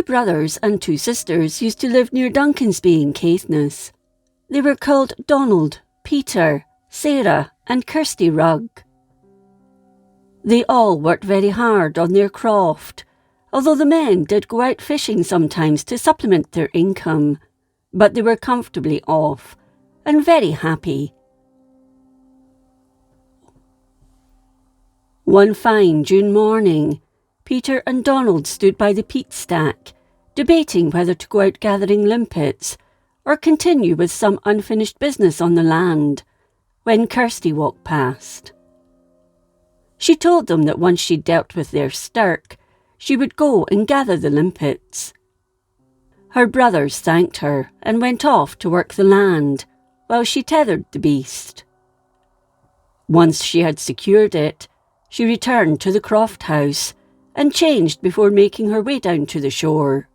brothers and 2 sisters used to live near Duncansby in Caithness. They were called Donald, Peter, Sarah and Kirsty Rugg. They all worked very hard on their croft, although the men did go out fishing sometimes to supplement their income, but they were comfortably off and very happy. One fine June morning, Peter and Donald stood by the peat stack, debating whether to go out gathering limpets or continue with some unfinished business on the land, when Kirsty walked past. She told them that once she'd dealt with their stirk, she would go and gather the limpets. Her brothers thanked her and went off to work the land, while she tethered the beast. Once she had secured it, she returned to the croft house and changed before making her way down to the shore.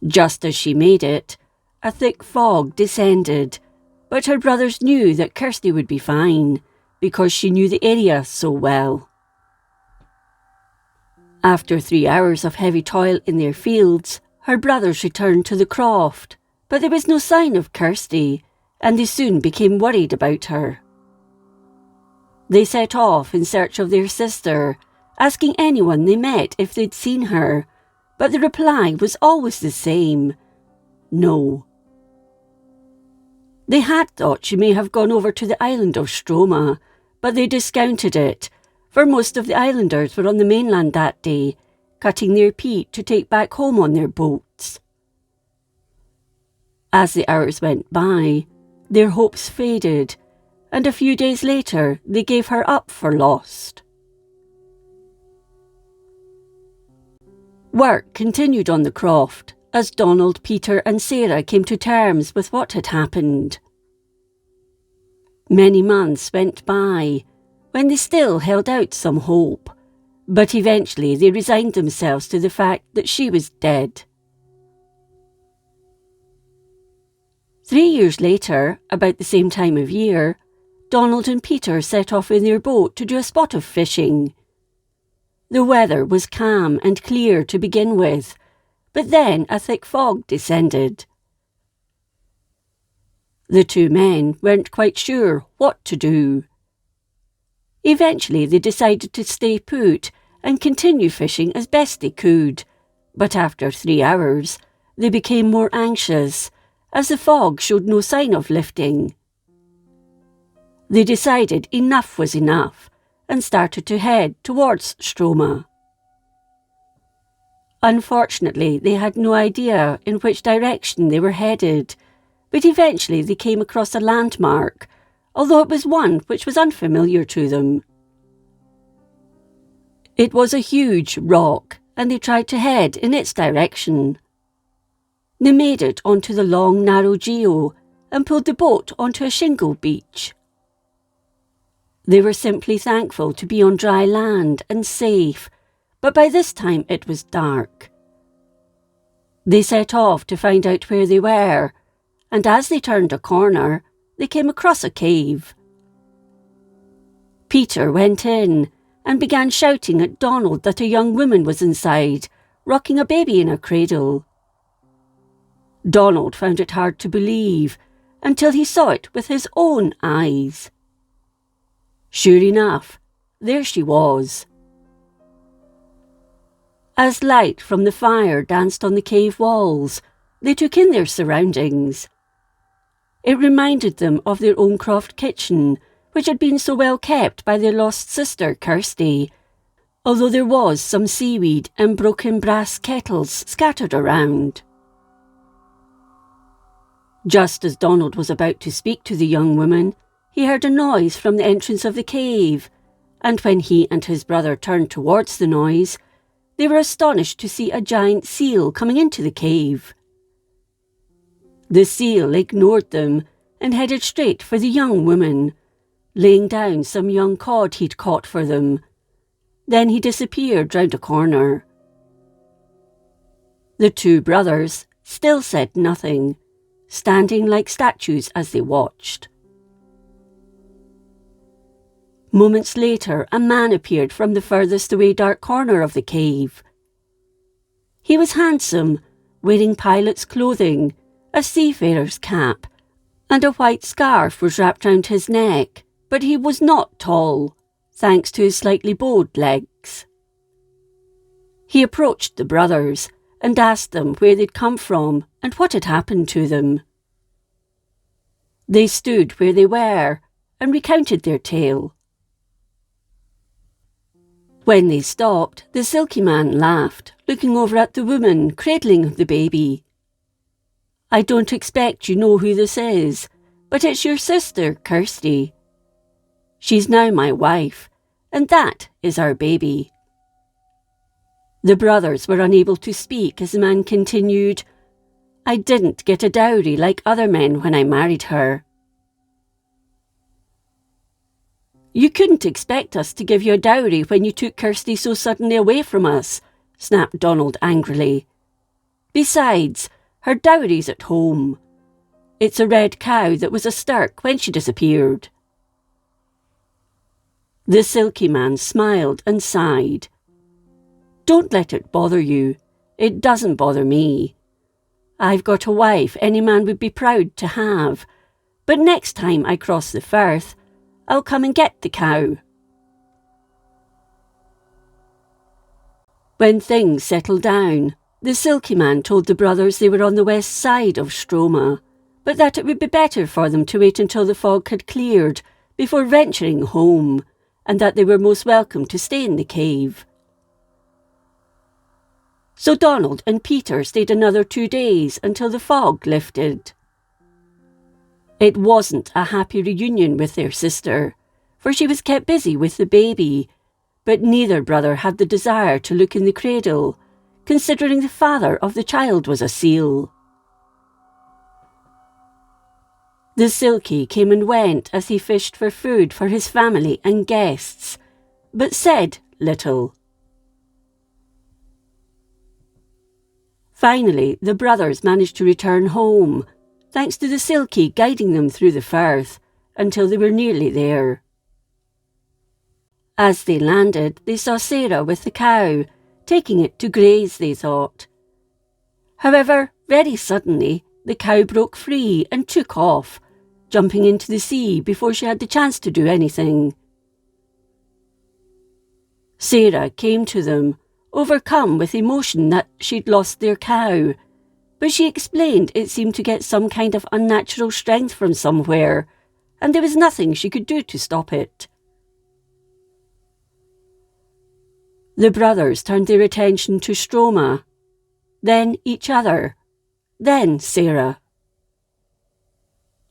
Just as she made it, a thick fog descended, but her brothers knew that Kirsty would be fine, because she knew the area so well. After 3 hours of heavy toil in their fields, her brothers returned to the croft, but there was no sign of Kirsty, and they soon became worried about her. They set off in search of their sister, asking anyone they met if they'd seen her, but the reply was always the same: no. They had thought she may have gone over to the island of Stroma, but they discounted it, for most of the islanders were on the mainland that day, cutting their peat to take back home on their boats. As the hours went by, their hopes faded, and a few days later they gave her up for lost. Work continued on the croft as Donald, Peter and Sarah came to terms with what had happened. Many months went by when they still held out some hope, but eventually they resigned themselves to the fact that she was dead. 3 years later, about the same time of year, Donald and Peter set off in their boat to do a spot of fishing. The weather was calm and clear to begin with, but then a thick fog descended. The 2 men weren't quite sure what to do. Eventually they decided to stay put and continue fishing as best they could, but after 3 hours they became more anxious, as the fog showed no sign of lifting. They decided enough was enough and started to head towards Stroma. Unfortunately, they had no idea in which direction they were headed, but eventually they came across a landmark, although it was one which was unfamiliar to them. It was a huge rock, and they tried to head in its direction. They made it onto the long, narrow geo and pulled the boat onto a shingle beach. They were simply thankful to be on dry land and safe, but by this time it was dark. They set off to find out where they were, and as they turned a corner, they came across a cave. Peter went in and began shouting at Donald that a young woman was inside, rocking a baby in a cradle. Donald found it hard to believe until he saw it with his own eyes. Sure enough, there she was. As light from the fire danced on the cave walls, they took in their surroundings. It reminded them of their own croft kitchen, which had been so well kept by their lost sister Kirsty, although there was some seaweed and broken brass kettles scattered around. Just as Donald was about to speak to the young woman, he heard a noise from the entrance of the cave, and when he and his brother turned towards the noise, they were astonished to see a giant seal coming into the cave. The seal ignored them and headed straight for the young woman, laying down some young cod he'd caught for them. Then he disappeared round a corner. The 2 brothers still said nothing, standing like statues as they watched. Moments later, a man appeared from the furthest away dark corner of the cave. He was handsome, wearing pilot's clothing, a seafarer's cap, and a white scarf was wrapped round his neck, but he was not tall, thanks to his slightly bowed legs. He approached the brothers and asked them where they'd come from and what had happened to them. They stood where they were and recounted their tale. When they stopped, the Silkie man laughed, looking over at the woman cradling the baby. "I don't expect you know who this is, but it's your sister, Kirsty. She's now my wife, and that is our baby." The brothers were unable to speak as the man continued, "I didn't get a dowry like other men when I married her." "You couldn't expect us to give you a dowry when you took Kirsty so suddenly away from us," snapped Donald angrily. "Besides, her dowry's at home. It's a red cow that was a stirk when she disappeared." The Silkie man smiled and sighed. "Don't let it bother you. It doesn't bother me. I've got a wife any man would be proud to have, but next time I cross the firth, I'll come and get the cow." When things settled down, the Silkie man told the brothers they were on the west side of Stroma, but that it would be better for them to wait until the fog had cleared before venturing home, and that they were most welcome to stay in the cave. So Donald and Peter stayed another 2 days until the fog lifted. It wasn't a happy reunion with their sister, for she was kept busy with the baby, but neither brother had the desire to look in the cradle, considering the father of the child was a seal. The Silkie came and went as he fished for food for his family and guests, but said little. Finally, the brothers managed to return home, thanks to the Silkie guiding them through the firth, until they were nearly there. As they landed, they saw Sarah with the cow, taking it to graze, they thought. However, very suddenly, the cow broke free and took off, jumping into the sea before she had the chance to do anything. Sarah came to them, overcome with emotion that she'd lost their cow, but she explained it seemed to get some kind of unnatural strength from somewhere, and there was nothing she could do to stop it. The brothers turned their attention to Stroma, then each other, then Sarah.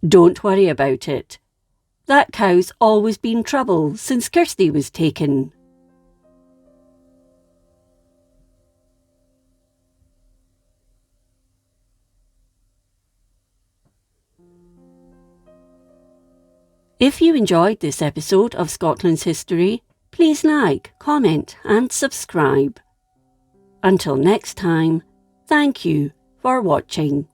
"Don't worry about it. That cow's always been trouble since Kirsty was taken." If you enjoyed this episode of Scotland's History, please like, comment and subscribe. Until next time, thank you for watching.